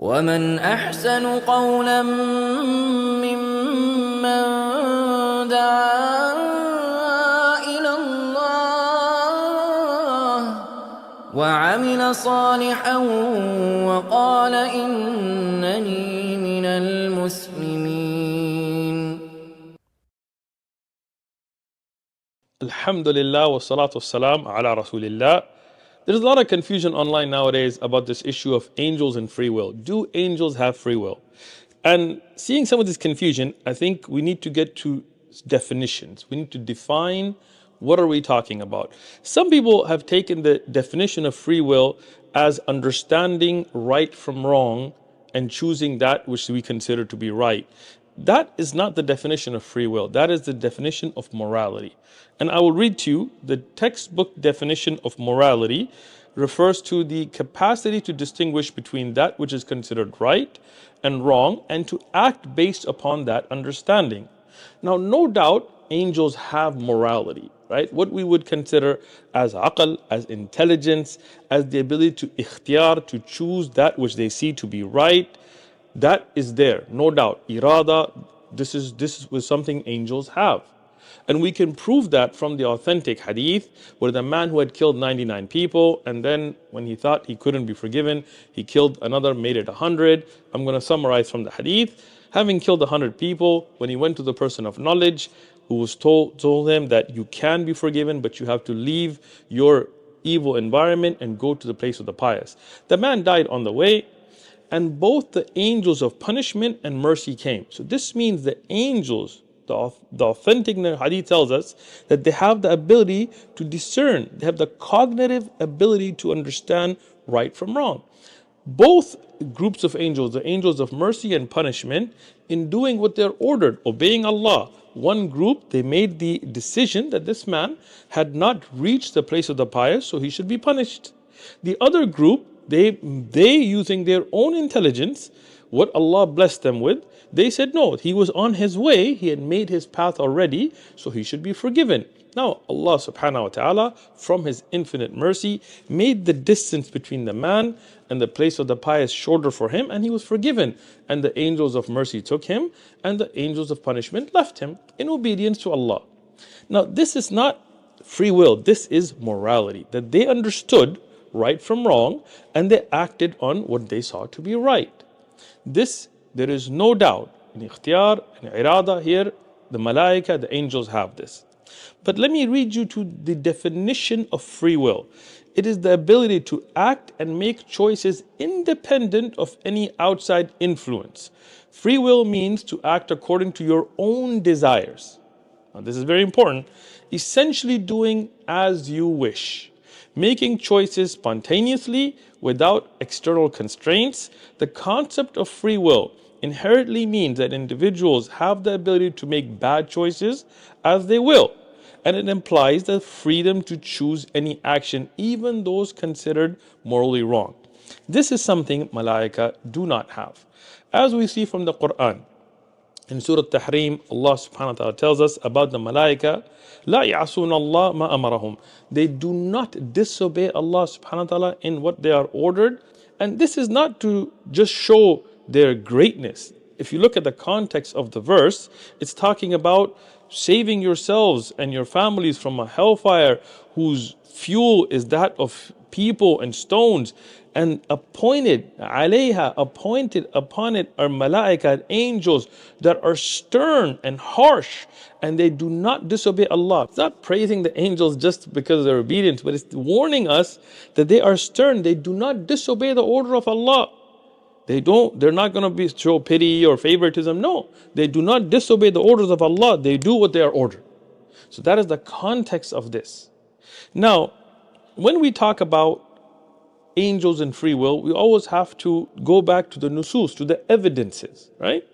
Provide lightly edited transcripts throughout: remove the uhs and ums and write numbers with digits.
ومن أحسن قولا ممن دعا إلى الله وعمل صالحا وقال إنني من المسلمين. Alhamdulillah wa salatu wassalam ala Rasulillah. There's a lot of confusion online nowadays about this issue of angels and free will. Do angels have free will? And seeing some of this confusion, I think we need to get to definitions. We need to define what are we talking about. Some people have taken the definition of free will as understanding right from wrong and choosing that which we consider to be right. That is not the definition of free will. That is the definition of morality. And I will read to you the textbook definition of morality refers to the capacity to distinguish between that which is considered right and wrong and to act based upon that understanding. Now, no doubt angels have morality, right? What we would consider as aql, as intelligence, as the ability to ikhtiyar, to choose that which they see to be right. That is there, no doubt. Irada, this was something angels have. And we can prove that from the authentic hadith, where the man who had killed 99 people, and then when he thought he couldn't be forgiven, he killed another, made it 100. I'm going to summarize from the hadith. Having killed 100 people, when he went to the person of knowledge, who was told him that you can be forgiven, but you have to leave your evil environment and go to the place of the pious. The man died on the way, and both the angels of punishment and mercy came. So this means the angels, the authentic hadith tells us that they have the ability to discern. They have the cognitive ability to understand right from wrong. Both groups of angels, the angels of mercy and punishment, in doing what they're ordered, obeying Allah. One group, they made the decision that this man had not reached the place of the pious, so he should be punished. The other group, they using their own intelligence, what Allah blessed them with, they said no, he was on his way, he had made his path already, so he should be forgiven. Now Allah subhanahu wa ta'ala, from his infinite mercy, made the distance between the man and the place of the pious shorter for him, and he was forgiven. And the angels of mercy took him, and the angels of punishment left him in obedience to Allah. Now this is not free will, this is morality, that they understood right from wrong, and they acted on what they saw to be right. This, there is no doubt, in ikhtiyar, in irada here, the malaika, the angels have this. But let me read you to the definition of free will. It is the ability to act and make choices independent of any outside influence. Free will means to act according to your own desires. Now, this is very important. Essentially doing as you wish. Making choices spontaneously without external constraints. The concept of free will inherently means that individuals have the ability to make bad choices as they will. And it implies the freedom to choose any action, even those considered morally wrong. This is something malaika do not have. As we see from the Quran, in Surah Tahrim, Allah subhanahu wa ta'ala tells us about the malaika, لا يعصون الله ما أمرهم. They do not disobey Allah subhanahu wa ta'ala in what they are ordered. And this is not to just show their greatness. If you look at the context of the verse, it's talking about saving yourselves and your families from a hellfire whose fuel is that of people and stones. And appointed upon it are malaika, angels that are stern and harsh, and they do not disobey Allah. It's not praising the angels just because of their obedience, but it's warning us that they are stern. They do not disobey the order of Allah. They're not going to show pity or favoritism. No, they do not disobey the orders of Allah. They do what they are ordered. So that is the context of this. Now, when we talk about angels and free will, we always have to go back to the nusus, to the evidences, right?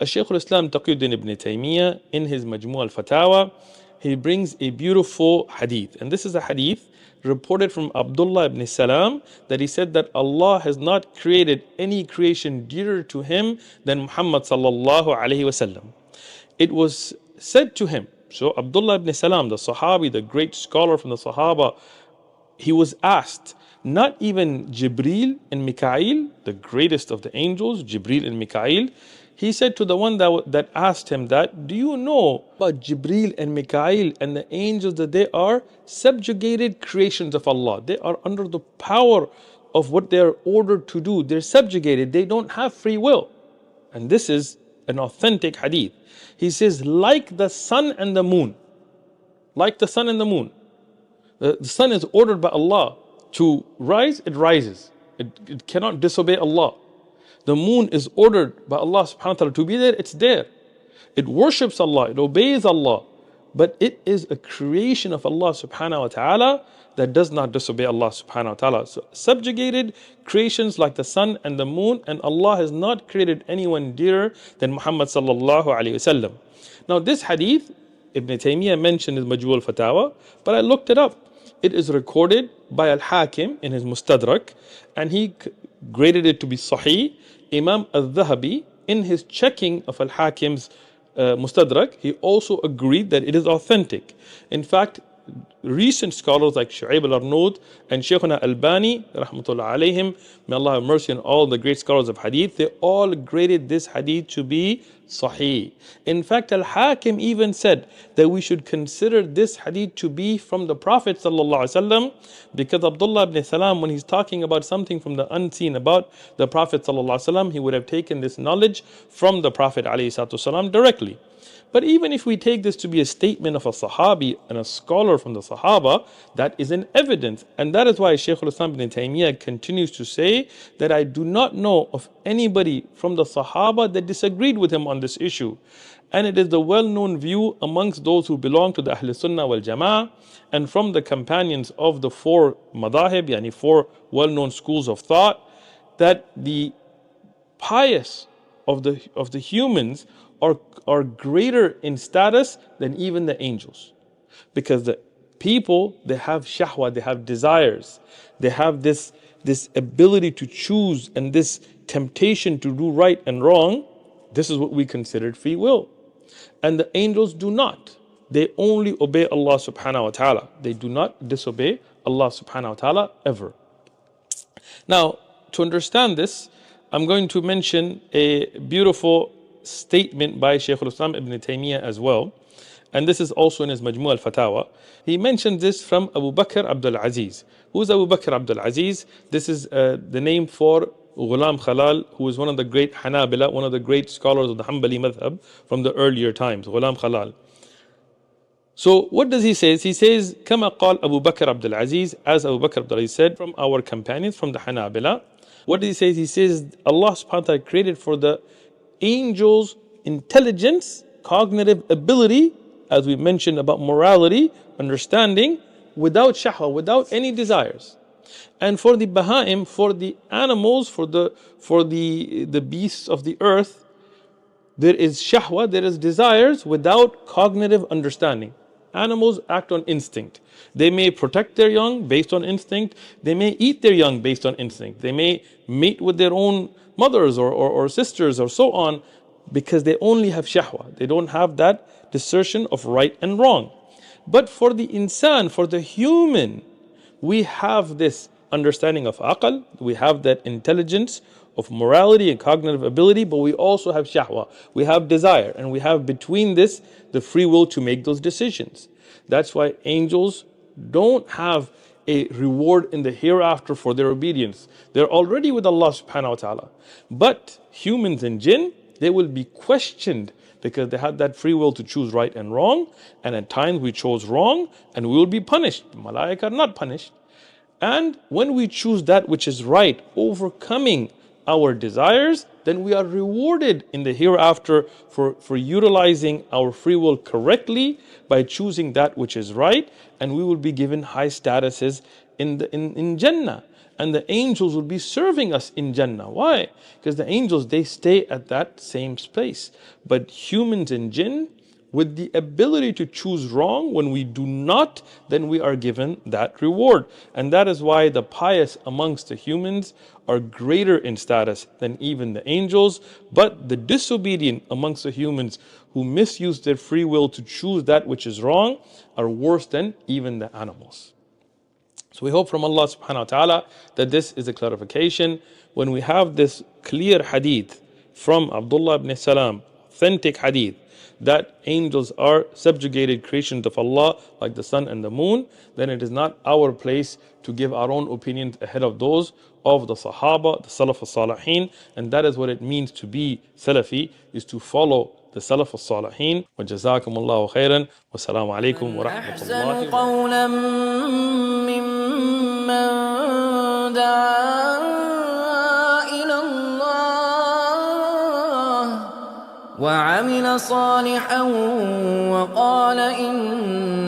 Shaykh al-Islam Taqiyuddin ibn Taymiyyah, in his Majmu' al-Fatawa, he brings a beautiful hadith. And this is a hadith reported from Abdullah ibn Salam, that he said that Allah has not created any creation dearer to him than Muhammad sallallahu alayhi wasallam. It was said to him, so Abdullah ibn Salam, the Sahabi, the great scholar from the Sahaba, he was asked, Not even Jibreel and Mikael, the greatest of the angels, Jibreel and Mikael, he said to the one that asked him that, do you know about Jibreel and Mikael and the angels, that they are subjugated creations of Allah? They are under the power of what they are ordered to do. They're subjugated. They don't have free will. And this is an authentic hadith. He says, like the sun and the moon. Like the sun and the moon. The sun is ordered by Allah to rise, it rises. It cannot disobey Allah. The moon is ordered by Allah subhanahu wa ta'ala to be there, it's there. It worships Allah, it obeys Allah. But it is a creation of Allah subhanahu wa ta'ala that does not disobey Allah subhanahu wa ta'ala. So subjugated creations like the sun and the moon, and Allah has not created anyone dearer than Muhammad sallallahu alayhi wasallam. Now this hadith, Ibn Taymiyyah mentioned in Majmu' al-Fatawa, but I looked it up. It is recorded by Al-Hakim in his Mustadrak, and he graded it to be Sahih. Imam al-Dhahabi, in his checking of Al-Hakim's Mustadrak, he also agreed that it is authentic. In fact, recent scholars like Shu'aib al-Arnoud and Shaykhuna Albani, rahmatullah alayhim, may Allah have mercy on all the great scholars of hadith, they all graded this hadith to be sahih. In fact, Al-Hakim even said that we should consider this hadith to be from the Prophet sallallahu alaihi wasallam, because Abdullah ibn Salam, when he's talking about something from the unseen about the Prophet sallallahu alaihi wasallam, he would have taken this knowledge from the Prophet alayhi salatu wasalam directly. But even if we take this to be a statement of a Sahabi and a scholar from the Sahaba, that is an evidence. And that is why Shaykh al-Islam ibn Taymiyyah continues to say that I do not know of anybody from the Sahaba that disagreed with him on this issue. And it is the well-known view amongst those who belong to the Ahl Sunnah wal Jama'ah and from the companions of the four madahib, yani four well-known schools of thought, that the pious of the humans are greater in status than even the angels. Because the people, they have shahwa, they have desires, they have this ability to choose and this temptation to do right and wrong. This is what we considered free will. And the angels do not. They only obey Allah subhanahu wa ta'ala. They do not disobey Allah subhanahu wa ta'ala ever. Now, to understand this, I'm going to mention a beautiful statement by Shaykh al-Islam ibn Taymiyyah as well. And this is also in his Majmu' al-Fatawa. He mentioned this from Abu Bakr Abdul Aziz. Who is Abu Bakr Abdul Aziz? This is the name for Ghulam Khalal, who is one of the great Hanabila, one of the great scholars of the Hanbali madhab from the earlier times, Ghulam Khalal. So what does he say? He says, Kama qal Abu Bakr Abdul Aziz, as Abu Bakr Abdul Aziz said, from our companions, from the Hanabila. What does he say? He says, Allah subhanahu wa ta'ala created for the angels intelligence, cognitive ability, as we mentioned about morality, understanding, without shahwa, without any desires. And for the Bahaim, for the animals, for the beasts of the earth, there is shahwa, there is desires without cognitive understanding. Animals act on instinct. They may protect their young based on instinct. They may eat their young based on instinct. They may mate with their own mothers or sisters or so on, because they only have shahwa. They don't have that discernment of right and wrong. But for the insan, for the human, we have this understanding of aql, we have that intelligence of morality and cognitive ability, but we also have shahwa, we have desire, and we have between this the free will to make those decisions. That's why angels don't have a reward in the hereafter for their obedience. They're already with Allah subhanahu wa ta'ala. But humans and jinn, they will be questioned because they had that free will to choose right and wrong, and at times we chose wrong and we will be punished. The malaika are not punished. And when we choose that which is right, overcoming our desires, then we are rewarded in the hereafter for utilizing our free will correctly by choosing that which is right, and we will be given high statuses in Jannah. And the angels will be serving us in Jannah. Why? Because the angels, they stay at that same space. But humans and jinn, with the ability to choose wrong, when we do not, then we are given that reward. And that is why the pious amongst the humans are greater in status than even the angels. But the disobedient amongst the humans who misuse their free will to choose that which is wrong are worse than even the animals. So we hope from Allah subhanahu wa ta'ala that this is a clarification. When we have this clear hadith from Abdullah ibn Salam, authentic hadith, that angels are subjugated creations of Allah like the sun and the moon, then it is not our place to give our own opinions ahead of those of the Sahaba, the Salaf al-Salihin. And that is what it means to be Salafi, is to follow the Salaf al-Salihin. Wa jazakumullahu khairan. Wassalamu alaikum wa rahmatullahi wa barakatuh. ممن دعا إلى الله وعمل صالحا وقال إن